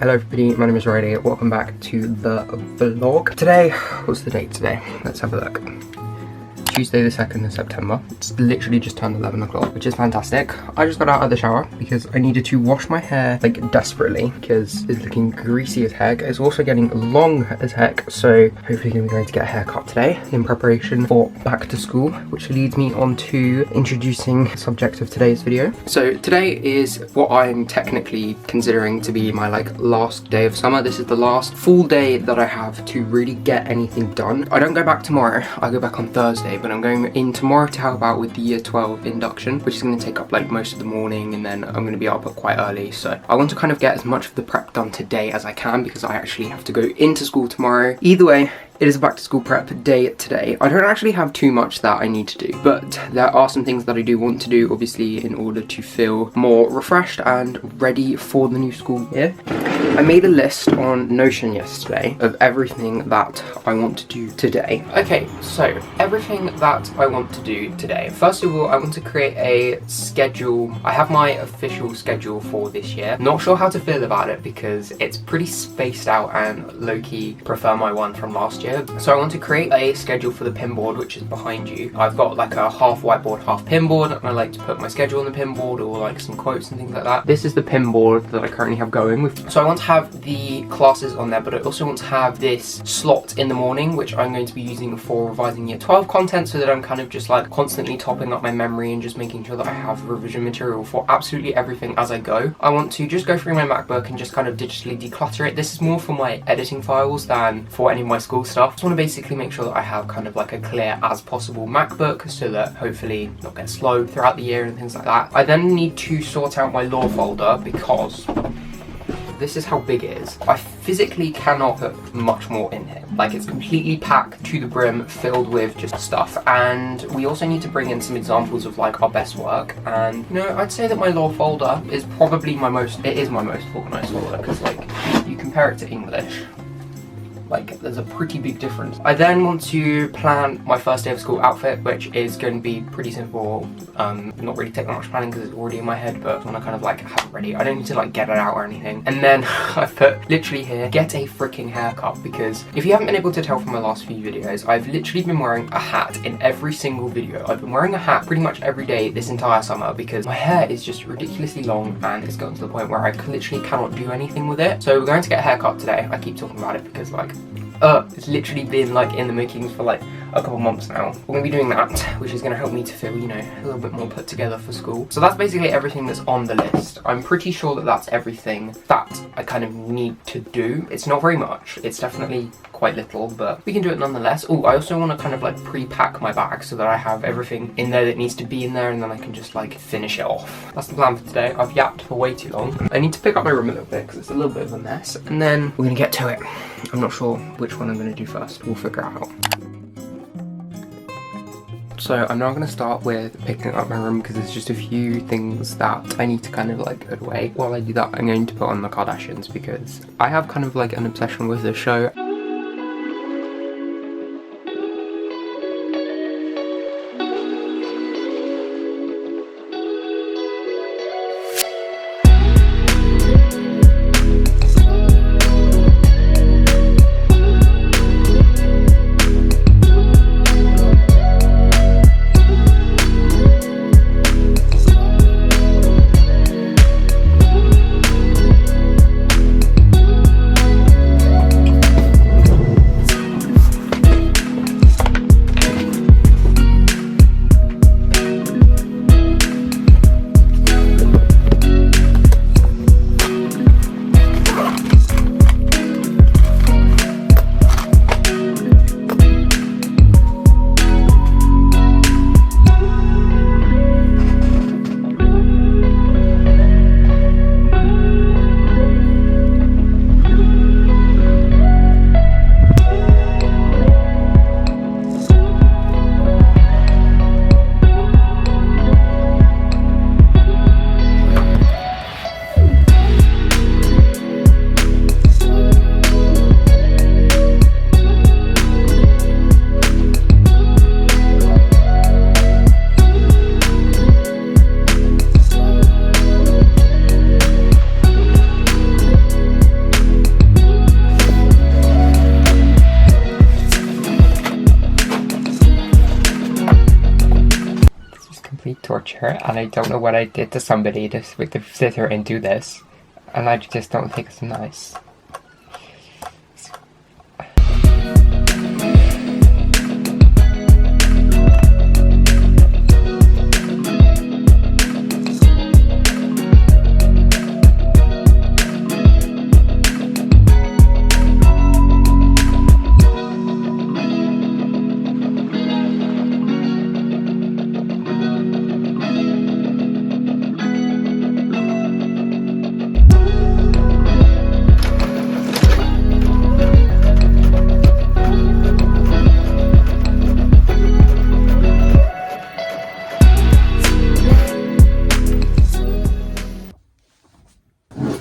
Hello everybody, my name is Riley. Welcome back to the vlog. Today, what's the date today? Let's have a look. Tuesday the 2nd of September. It's literally just turned 11 o'clock, which is fantastic. I just got out of the shower because I needed to wash my hair like desperately because it's looking greasy as heck. It's also getting long as heck, so hopefully I'm going to get a haircut today in preparation for back to school, which leads me on to introducing the subject of today's video. So today is what I'm technically considering to be my last day of summer. This is the last full day that I have to really get anything done. I don't go back tomorrow, I go back on Thursday, but I'm going in tomorrow to help out with the year 12 induction, which is going to take up most of the morning, and then I'm going to be up quite early. So I want to kind of get as much of the prep done today as I can because I actually have to go into school tomorrow. Either way, it is a back to school prep day today. I don't actually have too much that I need to do, but there are some things that I do want to do, obviously, in order to feel more refreshed and ready for the new school year. I made a list on Notion yesterday of everything that I want to do today. Okay, so everything that I want to do today. First of all, I want to create a schedule. I have my official schedule for this year. Not sure how to feel about it because it's pretty spaced out and low-key prefer my one from last year. So I want to create a schedule for the pinboard, which is behind you. I've got a half whiteboard, half pinboard, and I like to put my schedule on the pinboard or some quotes and things like that. This is the pinboard that I currently have going with. So I want to have the classes on there, but I also want to have this slot in the morning, which I'm going to be using for revising year 12 content, so that I'm kind of just constantly topping up my memory and just making sure that I have revision material for absolutely everything as I go. I want to just go through my MacBook and just kind of digitally declutter it. This is more for my editing files than for any of my school stuff. I just want to basically make sure that I have kind of a clear as possible MacBook so that hopefully not get slow throughout the year and things like that. I then need to sort out my law folder because this is how big it is. I physically cannot put much more in here. It's completely packed to the brim, filled with just stuff. And we also need to bring in some examples of our best work. And I'd say that my law folder is probably my most organized folder because you compare it to English. There's a pretty big difference. I then want to plan my first day of school outfit, which is going to be pretty simple. Not really take that much planning because it's already in my head, but I want to kind of have it ready. I don't need to get it out or anything. And then I've put literally here, get a freaking haircut, because if you haven't been able to tell from my last few videos, I've literally been wearing a hat in every single video. I've been wearing a hat pretty much every day this entire summer because my hair is just ridiculously long and it's gotten to the point where I literally cannot do anything with it. So we're going to get a haircut today. I keep talking about it because it's literally been in the makings for a couple months now. We're going to be doing that, which is going to help me to feel, a little bit more put together for school. So that's basically everything that's on the list. I'm pretty sure that that's everything that I kind of need to do. It's not very much. It's definitely quite little, but we can do it nonetheless. Oh, I also want to kind of pre-pack my bag so that I have everything in there that needs to be in there, and then I can just finish it off. That's the plan for today. I've yapped for way too long. I need to pick up my room a little bit because it's a little bit of a mess, and then we're going to get to it. I'm not sure which one I'm going to do first. We'll figure it out. So I'm now going to start with picking up my room because there's just a few things that I need to kind of put away. While I do that, I'm going to put on the Kardashians because I have kind of an obsession with this show. torture, and I don't know what I did to somebody to sit here and do this, and I just don't think it's nice.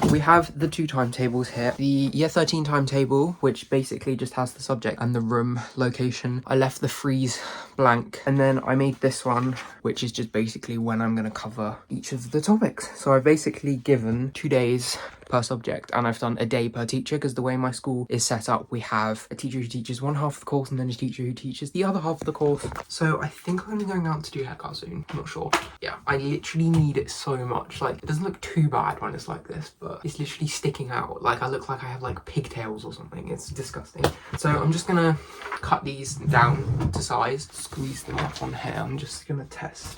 We have the two timetables here. The year 13 timetable, which basically just has the subject and the room location. I left the freeze blank, and then I made this one, which is just basically when I'm going to cover each of the topics. So I've basically given 2 days per subject, and I've done a day per teacher, because the way my school is set up, we have a teacher who teaches one half of the course and then a teacher who teaches the other half of the course. So I think I'm going out to do haircut soon. I'm not sure. Yeah, I literally need it so much. Like, it doesn't look too bad when it's like this, but it's literally sticking out. Like, I look like I have like pigtails or something. It's disgusting. So I'm just gonna cut these down to size, squeeze them up on here. I'm just gonna test.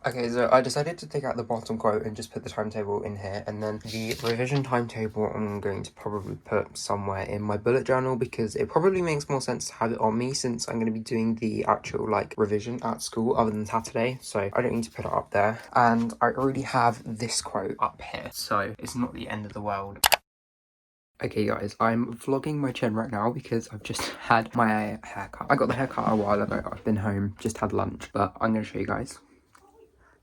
Okay, so I decided to take out the bottom quote and just put the timetable in here, and then the revision timetable I'm going to probably put somewhere in my bullet journal, because it probably makes more sense to have it on me, since I'm going to be doing the actual like revision at school other than Saturday, so I don't need to put it up there. And I already have this quote up here, so it's not the end of the world. Okay guys, I'm vlogging my chin right now because I've just had my haircut. I got the haircut a while ago. I've been home, just had lunch, but I'm going to show you guys.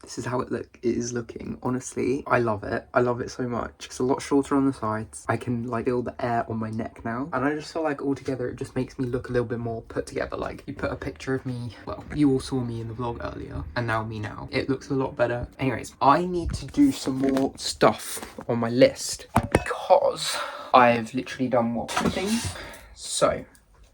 This is how it is looking. Honestly, I love it. I love it so much. It's a lot shorter on the sides. I can like feel the air on my neck now. And I just feel like altogether it just makes me look a little bit more put together. Like, you put a picture of me, well, you all saw me in the vlog earlier, and now me now. It looks a lot better. Anyways, I need to do some more stuff on my list, because I've literally done what, 2 things? So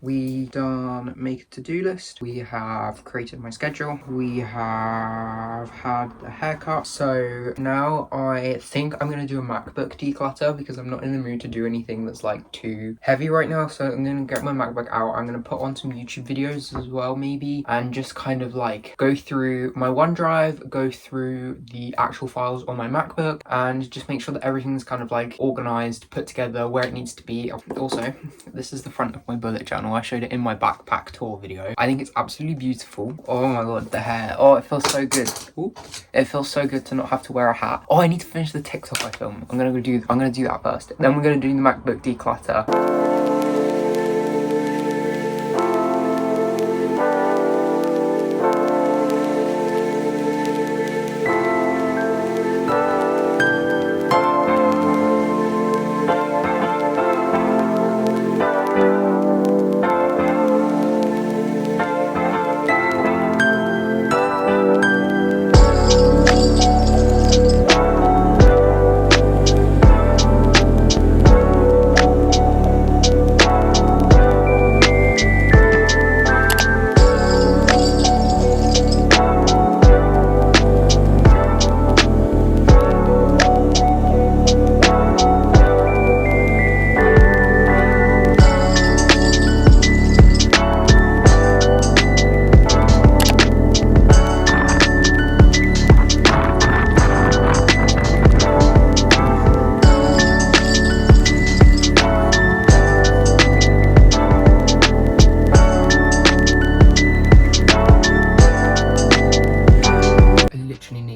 we done make a to-do list, we have created my schedule, we have had a haircut. So now I think I'm going to do a MacBook declutter, because I'm not in the mood to do anything that's like too heavy right now. So I'm going to get my MacBook out, I'm going to put on some YouTube videos as well maybe, and just kind of like go through my OneDrive, go through the actual files on my MacBook, and just make sure that everything's kind of like organized, put together where it needs to be. Also, this is the front of my bullet journal. I showed it in my backpack tour video. I think it's absolutely beautiful. Oh my god, the hair. Oh, it feels so good. Ooh. It feels so good to not have to wear a hat. Oh, I need to finish the TikTok I filmed. I'm gonna do that first. Then we're gonna do the MacBook declutter.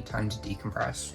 Time to decompress.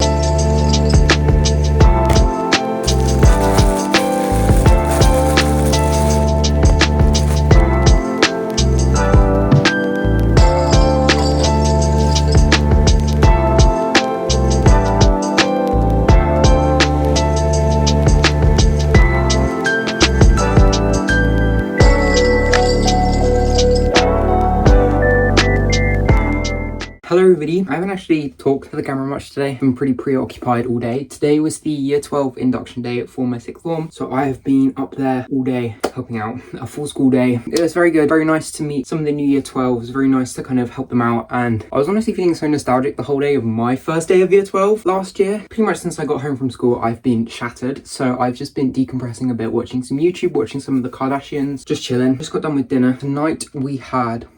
Hello everybody. I haven't actually talked to the camera much today. I've been pretty preoccupied all day. Today was the year 12 induction day for my sixth form. So I have been up there all day helping out. A full school day. It was very good. Very nice to meet some of the new year 12. It was very nice to kind of help them out. And I was honestly feeling so nostalgic the whole day of my first day of year 12 last year. Pretty much since I got home from school, I've been shattered. So I've just been decompressing a bit, watching some YouTube, watching some of the Kardashians, just chilling. Just got done with dinner. Tonight we had...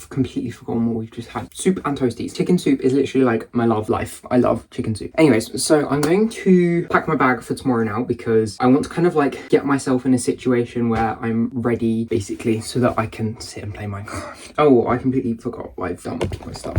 completely forgotten what we've just had. Soup and toasties. Chicken soup is literally like my love life. I love chicken soup. Anyways, so I'm going to pack my bag for tomorrow now because I want to kind of like get myself in a situation where I'm ready basically so that I can sit and play Minecraft. Oh, I completely forgot what I've done with my stuff.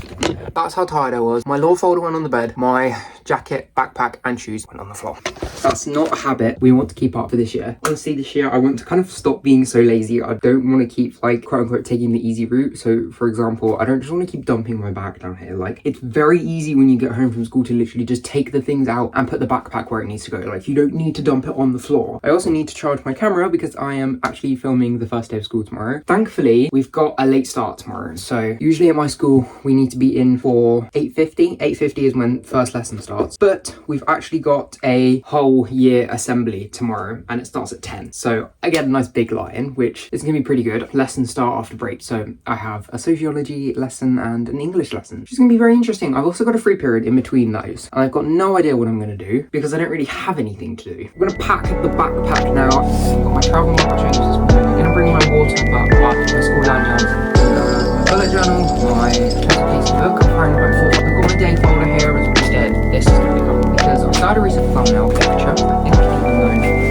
That's how tired I was. My law folder went on the bed. My jacket, backpack and shoes went on the floor. That's not a habit we want to keep up for this year. Honestly, this year I want to kind of stop being so lazy. I don't want to keep like quote unquote taking the easy route. So for example, I don't just want to keep dumping my bag down here. Like, it's very easy when you get home from school to literally just take the things out and put the backpack where it needs to go. Like, you don't need to dump it on the floor. I also need to charge my camera because I am actually filming the first day of school tomorrow. Thankfully, we've got a late start tomorrow. So usually at my school, we need to be in for 8:50. 8:50 is when first lesson starts. But we've actually got a whole year assembly tomorrow and it starts at 10. So I get a nice big lie-in, which is going to be pretty good. Lessons start after break. So I have a Sociology lesson and an English lesson, which is going to be very interesting. I've also got a free period in between those and I've got no idea what I'm going to do because I don't really have anything to do. I'm going to pack the backpack now. I've got my travel map changes this morning. I'm going to bring my water, but my school lanyard, bullet journal, my piece of book. I'm trying to look for. I've got my day folder here instead. This is going to be cool because I've started a recent thumbnail picture. I think we can keep going.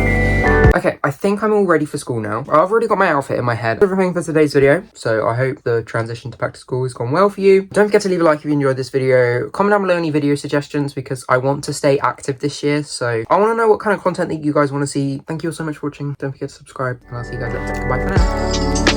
Okay, I think I'm all ready for school now. I've already got my outfit in my head. Everything for today's video. So I hope the transition to back to school has gone well for you. Don't forget to leave a like if you enjoyed this video. Comment down below any video suggestions because I want to stay active this year. So I want to know what kind of content that you guys want to see. Thank you all so much for watching. Don't forget to subscribe and I'll see you guys later. Goodbye for now.